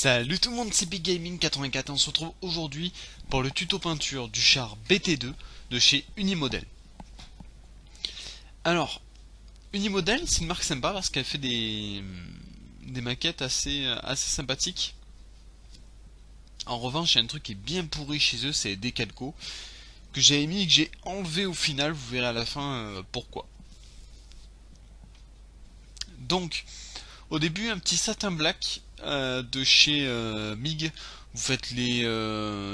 Salut tout le monde, c'est Big Gaming 84 et on se retrouve aujourd'hui pour le tuto peinture du char BT2 de chez Unimodel. Alors, Unimodel c'est une marque sympa parce qu'elle fait des maquettes assez sympathiques. En revanche, il y a un truc qui est bien pourri chez eux, c'est les décalcos que j'avais mis et que j'ai enlevé au final, vous verrez à la fin pourquoi. Donc, au début, un petit satin black de chez MIG. Vous faites les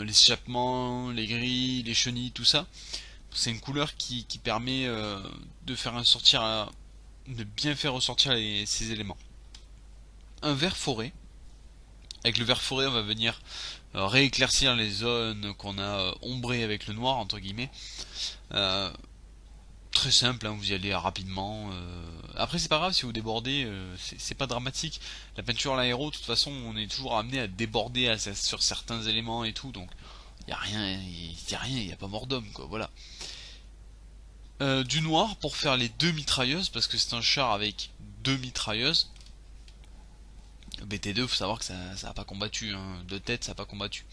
échappements, les grilles, les chenilles, tout ça. C'est une couleur qui permet de faire de bien faire ressortir ces éléments. Un vert forêt. Avec le vert forêt, on va venir rééclaircir les zones qu'on a ombrées avec le noir, entre guillemets. Très simple, hein, vous y allez rapidement. Après, c'est pas grave si vous débordez, c'est pas dramatique. La peinture à l'aéro, de toute façon, on est toujours amené à déborder sur certains éléments et tout, donc y a rien, y a pas mort d'homme, quoi. Voilà. Du noir pour faire les deux mitrailleuses, parce que c'est un char avec deux mitrailleuses. BT2, faut savoir que ça a pas combattu, hein. De tête, ça a pas combattu.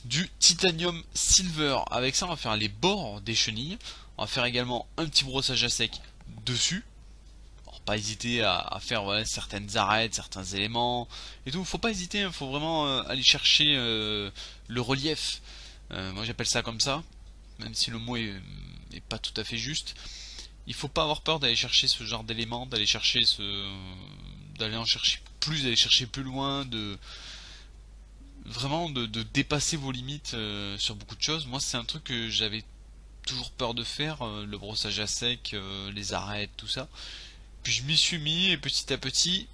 Du titanium silver, avec ça on va faire les bords des chenilles. On va faire également un petit brossage à sec dessus. Alors, pas hésiter à faire voilà, certaines arêtes, certains éléments et tout. Faut pas hésiter, hein, faut vraiment aller chercher le relief. Moi j'appelle ça comme ça, même si le mot est pas tout à fait juste. Il faut pas avoir peur d'aller chercher ce genre d'éléments, d'aller en chercher plus, d'aller chercher plus loin, de dépasser vos limites sur beaucoup de choses. Moi c'est un truc que j'avais toujours peur de faire, le brossage à sec, les arêtes, tout ça. Puis je m'y suis mis et petit à petit,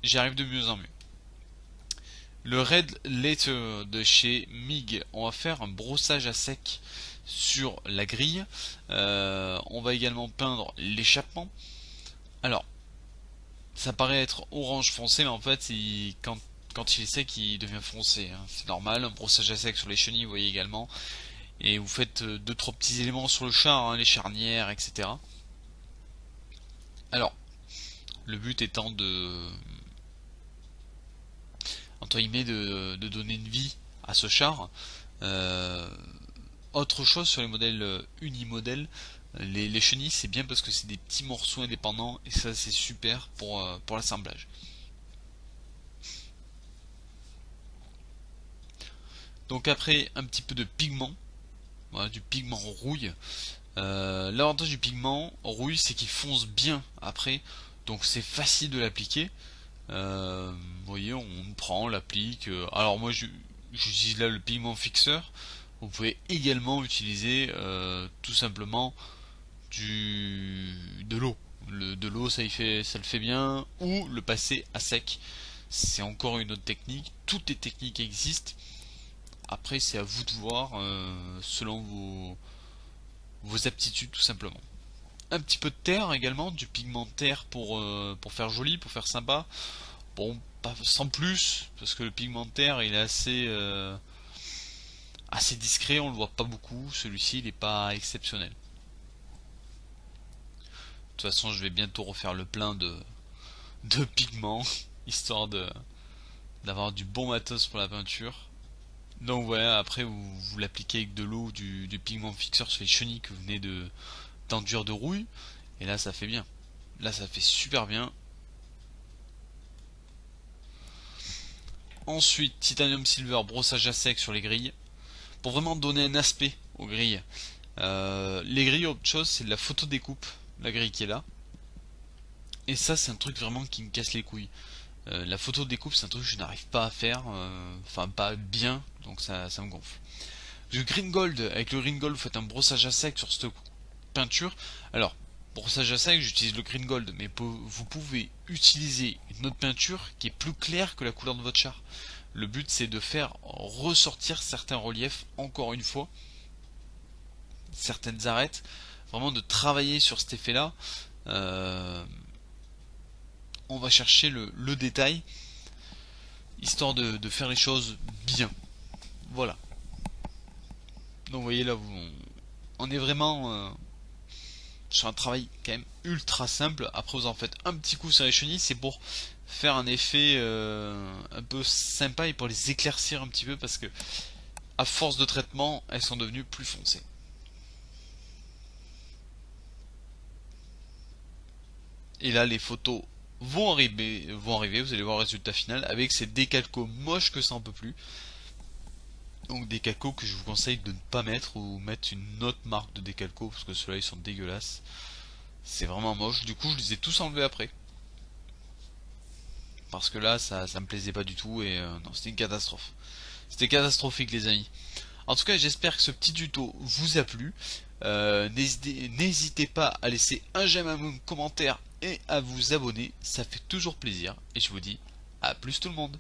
j'y arrive de mieux en mieux. Le Red Letter de chez MIG, on va faire un brossage à sec sur la grille. On va également peindre l'échappement. Alors, ça paraît être orange foncé, mais en fait, quand il est sec, il devient foncé. Hein. C'est normal, un brossage à sec sur les chenilles, vous voyez également. Et vous faites 2-3 petits éléments sur le char, hein, les charnières, etc. Alors, le but étant entre guillemets, de donner une vie à ce char. Autre chose sur les modèles unimodèles, les chenilles c'est bien parce que c'est des petits morceaux indépendants et ça c'est super pour l'assemblage. Donc après un petit peu de pigment, voilà, du pigment rouille. L'avantage du pigment rouille c'est qu'il fonce bien après, donc c'est facile de l'appliquer. Vous voyez, on prend, on l'applique. Alors moi j'utilise là le pigment fixeur. Vous pouvez également utiliser tout simplement de l'eau. De l'eau ça le fait bien, ou le passer à sec. C'est encore une autre technique. Toutes les techniques existent. Après c'est à vous de voir selon vos aptitudes tout simplement. Un petit peu de terre également, du pigment terre pour faire joli, pour faire sympa. Bon, pas sans plus, parce que le pigment terre il est assez discret, on le voit pas beaucoup. Celui-ci il est pas exceptionnel. De toute façon, je vais bientôt refaire le plein de pigments, histoire d'avoir du bon matos pour la peinture. Donc voilà, après vous l'appliquez avec de l'eau, du pigment fixeur sur les chenilles que vous venez d'enduire de rouille, et là ça fait bien. Là ça fait super bien. Ensuite, titanium silver, brossage à sec sur les grilles, pour vraiment donner un aspect aux grilles. Les grilles, autre chose, c'est de la photo découpe, la grille qui est là. Et ça, c'est un truc vraiment qui me casse les couilles. La photo découpe, c'est un truc que je n'arrive pas à faire, enfin pas bien, donc ça me gonfle. Du green gold, avec le green gold, vous faites un brossage à sec sur cette peinture. Alors, brossage à sec, j'utilise le green gold, mais vous pouvez utiliser une autre peinture qui est plus claire que la couleur de votre char. Le but, c'est de faire ressortir certains reliefs, encore une fois, certaines arêtes, vraiment de travailler sur cet effet-là. On va chercher le détail, histoire de faire les choses bien. Voilà. Donc vous voyez là, on est vraiment sur un travail quand même ultra simple. Après vous en faites un petit coup sur les chenilles, c'est pour faire un effet un peu sympa et pour les éclaircir un petit peu parce que à force de traitement, elles sont devenues plus foncées. Et là les photos vont arriver, vous allez voir le résultat final avec ces décalcos moches que ça en peut plus. Donc des calcos que je vous conseille de ne pas mettre ou mettre une autre marque de décalco parce que ceux-là ils sont dégueulasses. C'est vraiment moche. Du coup je les ai tous enlevés après. Parce que là ça me plaisait pas du tout et non c'était une catastrophe. C'était catastrophique les amis. En tout cas j'espère que ce petit tuto vous a plu. N'hésitez pas à laisser un j'aime, un commentaire et à vous abonner. Ça fait toujours plaisir. Et je vous dis à plus tout le monde.